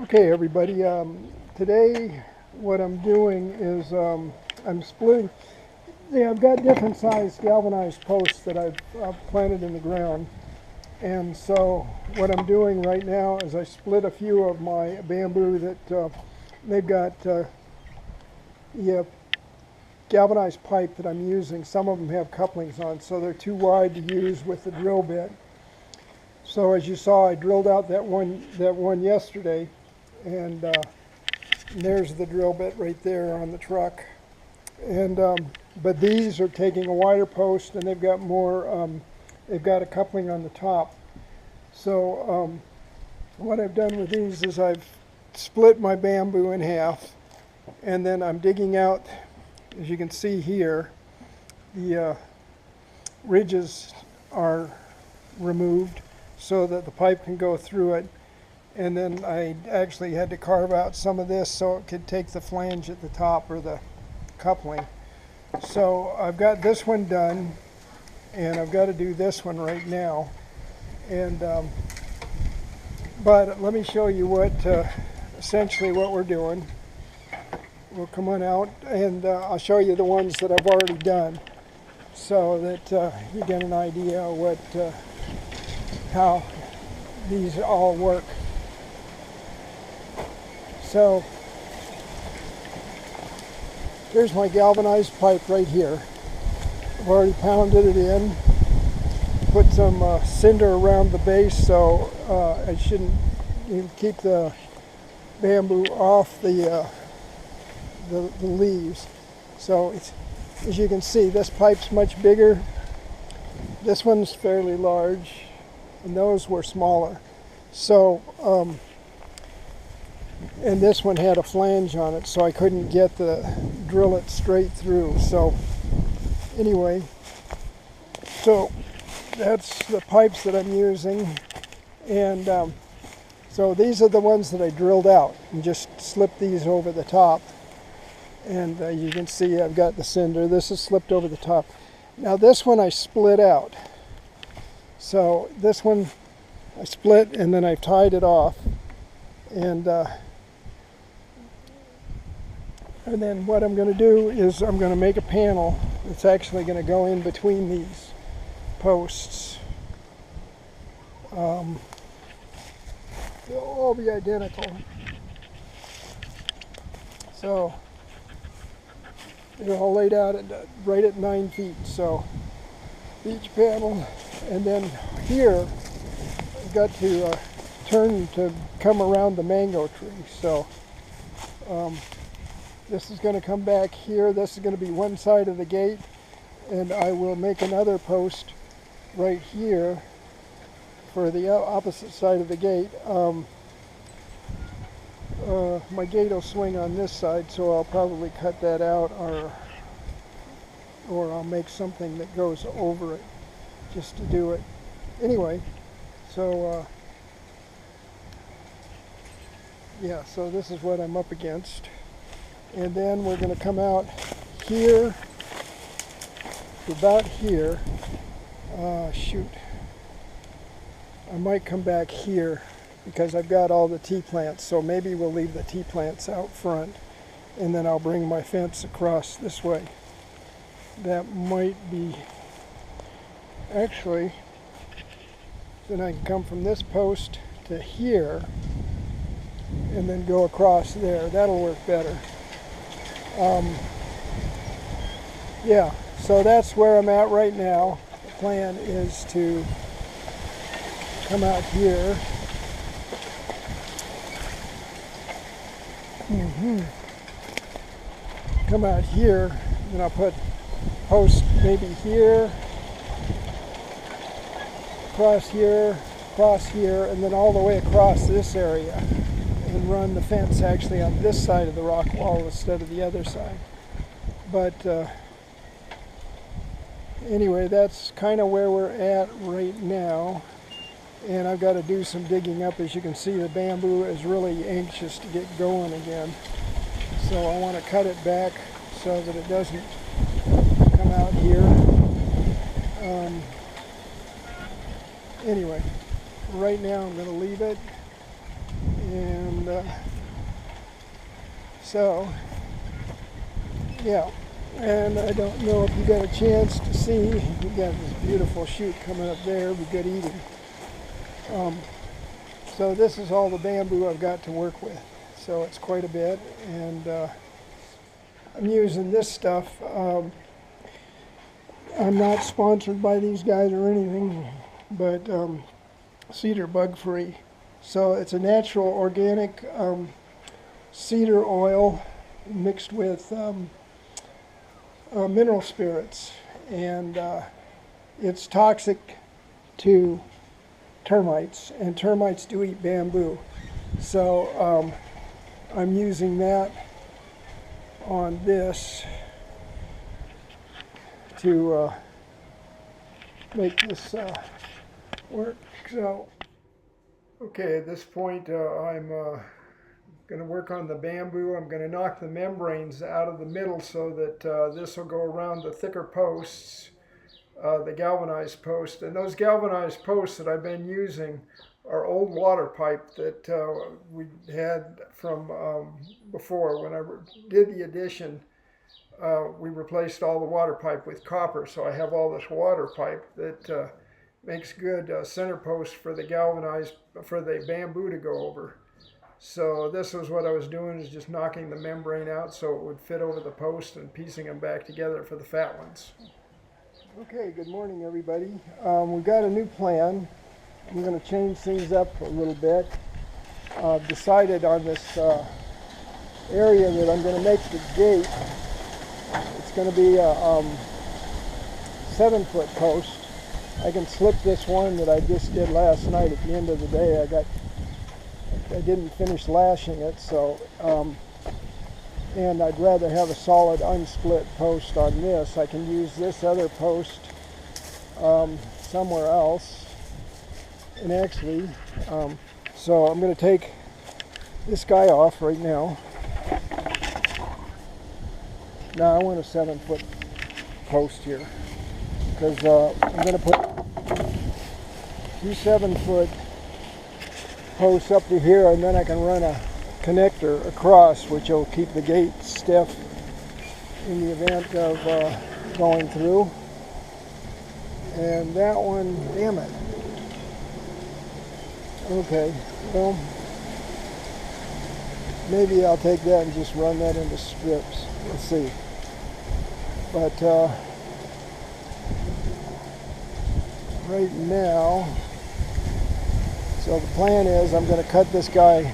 Okay, everybody. Today, what I'm doing is I'm splitting. Yeah, I've got different sized galvanized posts that I've planted in the ground, and so what I'm doing right now is I split a few of my bamboo that they've got yeah, galvanized pipe that I'm using. Some of them have couplings on, so they're too wide to use with the drill bit. So as you saw, I drilled out that one yesterday, and there's the drill bit right there on the truck. And but these are taking a wider post, and they've got more. They've got a coupling on the top. So what I've done with these is I've split my bamboo in half, and then I'm digging out. As you can see here, the ridges are removed so that the pipe can go through it. And then I actually had to carve out some of this so it could take the flange at the top, or the coupling. So I've got this one done, and I've got to do this one right now. And but let me show you what essentially what we're doing. We'll come on out, and I'll show you the ones that I've already done, so that you get an idea of what how these all work. So here's my galvanized pipe right here. I've already pounded it in, put some cinder around the base so I shouldn't keep the bamboo off the leaves. So it's, as you can see, this pipe's much bigger. This one's fairly large, and those were smaller. So and this one had a flange on it, so I couldn't drill it straight through. So anyway, so that's the pipes that I'm using, and so these are the ones that I drilled out and just slipped these over the top. And you can see I've got the cinder. This is slipped over the top. Now this one I split out. So this one I split, and then I've tied it off. And then what I'm going to do is I'm going to make a panel that's actually going to go in between these posts. They'll all be identical. So they're all laid out right at 9 feet. So each panel, and then here I've got to turn to come around the mango tree. So this is going to come back here. This is going to be one side of the gate, and I will make another post right here for the opposite side of the gate. My gate will swing on this side, so I'll probably cut that out, or I'll make something that goes over it just to do it. Anyway, so yeah, so this is what I'm up against. And then we're going to come out here to about here. Shoot. I might come back here because I've got all the T-plants, so maybe we'll leave the T-plants out front, and then I'll bring my fence across this way. That might be, actually, then I can come from this post to here and then go across there. That'll work better. Yeah, so that's where I'm at right now. The plan is to come out here. Come out here, and I'll put post maybe here, across here, and then all the way across this area, and run the fence actually on this side of the rock wall instead of the other side. But anyway, that's kind of where we're at right now. And I've got to do some digging up. As you can see, the bamboo is really anxious to get going again. So I want to cut it back so that it doesn't come out here. Anyway, right now I'm going to leave it. And so, yeah. And I don't know if you got a chance to see, we got this beautiful shoot coming up there, be good eating. So this is all the bamboo I've got to work with. So it's quite a bit, and I'm using this stuff. I'm not sponsored by these guys or anything, but cedar bug free. So it's a natural organic cedar oil mixed with mineral spirits, and it's toxic to termites, and termites do eat bamboo. So I'm using that on this to make this work. So, okay, at this point I'm going to work on the bamboo. I'm going to knock the membranes out of the middle so that this will go around the thicker posts, the galvanized post. And those galvanized posts that I've been using are old water pipe that we had from before. When I did the addition, we replaced all the water pipe with copper. So I have all this water pipe that makes good center posts for the galvanized, for the bamboo to go over. So this was what I was doing, is just knocking the membrane out so it would fit over the post and piecing them back together for the fat ones. Okay, good morning everybody. We've got a new plan. I'm going to change things up a little bit. I've decided on this area that I'm going to make the gate. It's going to be a 7-foot post. I can slip this one that I just did last night at the end of the day. I didn't finish lashing it, so and I'd rather have a solid unsplit post on this. I can use this other post somewhere else, and actually so I'm going to take this guy off right now. Now I want a 7-foot post here, because I'm going to put 2 7-foot posts up to here, and then I can run a connector across, which will keep the gate stiff in the event of going through. And that one, damn it. Okay, well, maybe I'll take that and just run that into strips. Let's see. But right now, so the plan is I'm going to cut this guy.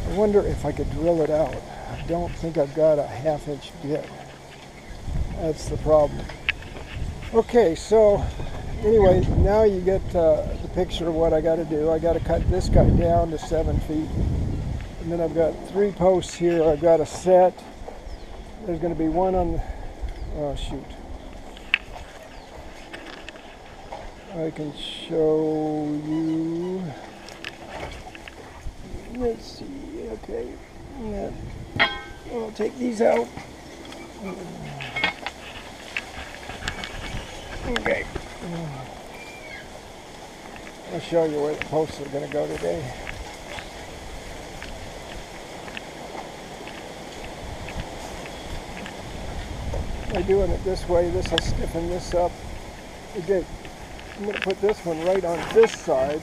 I wonder if I could drill it out. I don't think I've got a 1/2-inch bit. That's the problem. Okay, so anyway, now you get the picture of what I got to do. I got to cut this guy down to 7 feet. And then I've got 3 posts here I've got to set. There's going to be one on the, oh shoot. I can show you. Let's see, okay. Yeah. I'll take these out. Okay. I'll show you where the posts are going to go today. By doing it this way, this will stiffen this up. Okay, I'm going to put this one right on this side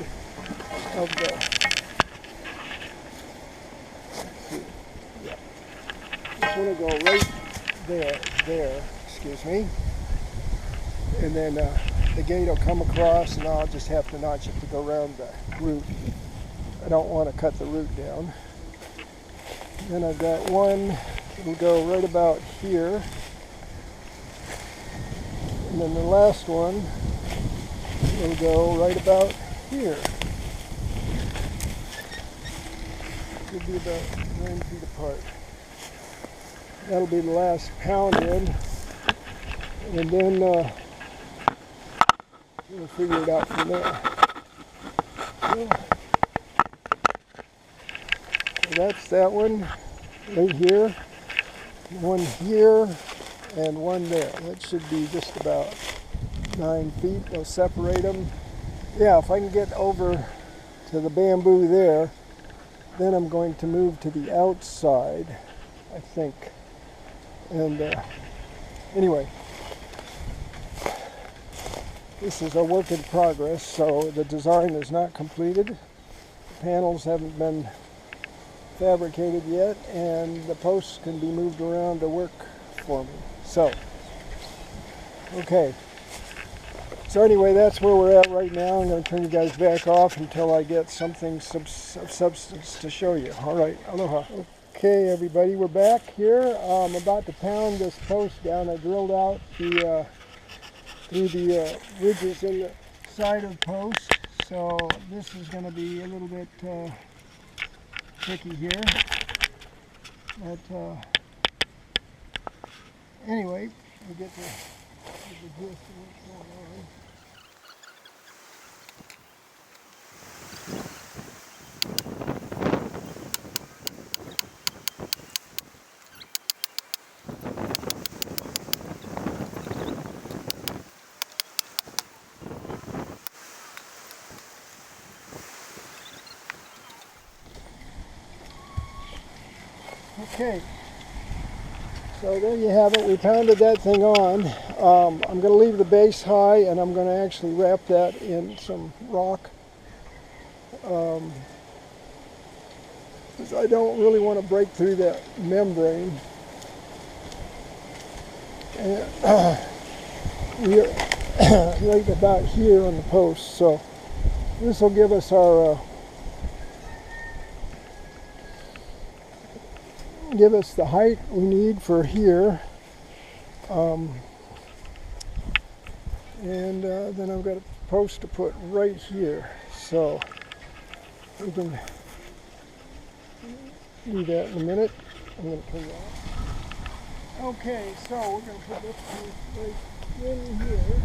of the. Let's see. Yeah. This one will go right there. Excuse me. And then the gate will come across, and I'll just have to notch it to go around the root. I don't want to cut the root down. Then I've got one that'll go right about here. And then the last one will go right about here. Could be about 9 feet apart. That'll be the last pound in. And then we'll figure it out from there. So that's that one right here. One here. And one there. That should be just about 9 feet. They'll separate them. Yeah, if I can get over to the bamboo there. Then I'm going to move to the outside, I think. And anyway, this is a work in progress, so the design is not completed. The panels haven't been fabricated yet, and the posts can be moved around to work for me. So, okay. So anyway, that's where we're at right now. I'm going to turn you guys back off until I get something of substance to show you. All right, aloha. Okay, everybody, we're back here. I'm about to pound this post down. I drilled out the through the ridges in the side of the post. So this is going to be a little bit tricky here. But anyway, we get the gist of what's going on. Okay, so there you have it. We pounded that thing on. I'm going to leave the base high, and I'm going to actually wrap that in some rock. Because I don't really want to break through that membrane. And we're right about here on the post, so this will give us our give us the height we need for here, and then I've got a post to put right here, so we can do that in a minute. I'm going to turn that off. Okay, so we're going to put this piece right in here.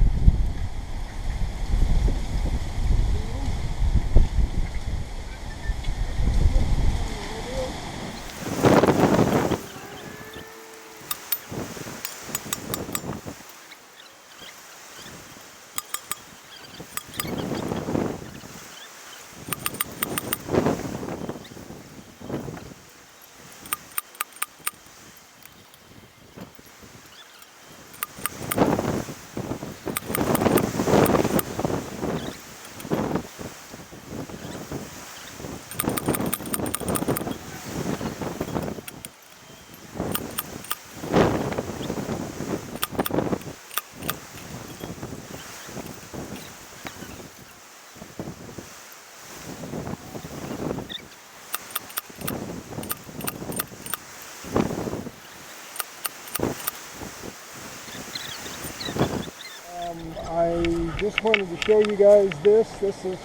I just wanted to show you guys this. This is,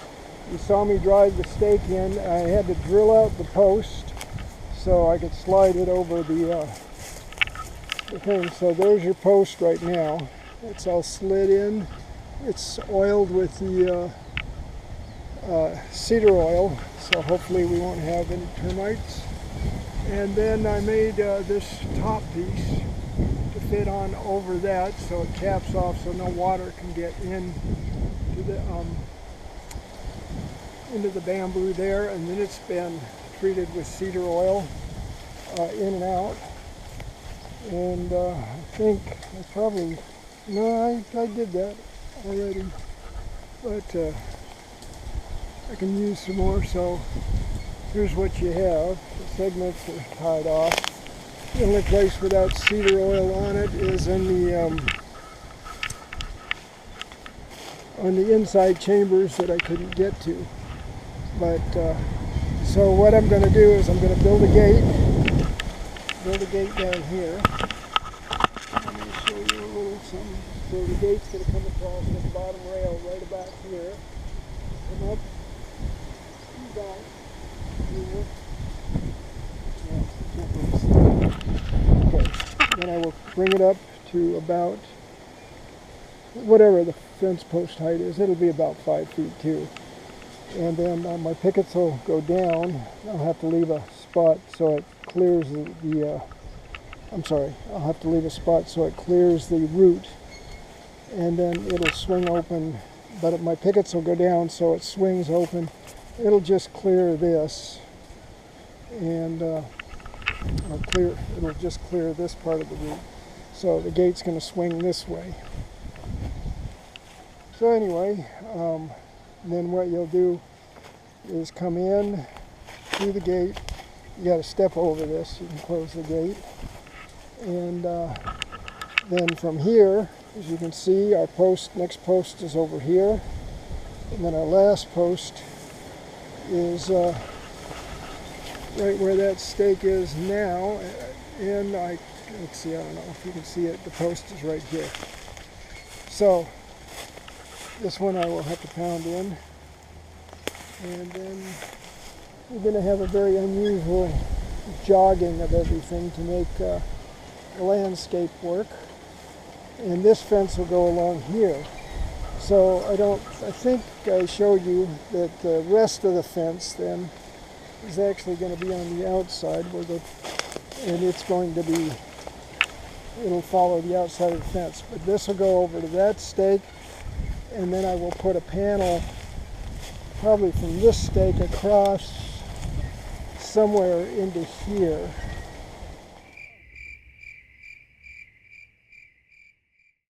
you saw me drive the stake in. I had to drill out the post so I could slide it over the thing. So there's your post right now. It's all slid in. It's oiled with the cedar oil, so hopefully we won't have any termites. And then I made this top piece to fit on over that, so it caps off so no water can get in to the into the bamboo there. And then it's been treated with cedar oil in and out. And I think I probably, no, I did that already, but I can use some more. So here's what you have. The segments are tied off. The only place without cedar oil on it is in the on the inside chambers that I couldn't get to. But so what I'm going to do is I'm going to build a gate down here. Let me show you a little something. So the gate's going to come across this bottom rail right about here, come up, back here. Okay, then I will bring it up to about whatever the fence post height is. It'll be about 5 feet too. And then my pickets will go down. I'll have to leave a spot so it clears I'll have to leave a spot so it clears the root, and then it'll swing open. But my pickets will go down so it swings open, it'll just clear this, and it'll just clear this part of the root. So the gate's going to swing this way. So anyway, then what you'll do is come in through the gate. You got to step over this. You can close the gate, and then from here, as you can see, our next post is over here, and then our last post is right where that stake is now. And let's see, I don't know if you can see it. The post is right here. So this one I will have to pound in, and then we're going to have a very unusual jogging of everything to make the landscape work. And this fence will go along here. So I think I showed you that the rest of the fence then is actually going to be on the outside, and it's going to be, it'll follow the outside of the fence. But this will go over to that stake, and then I will put a panel probably from this stake across somewhere into here.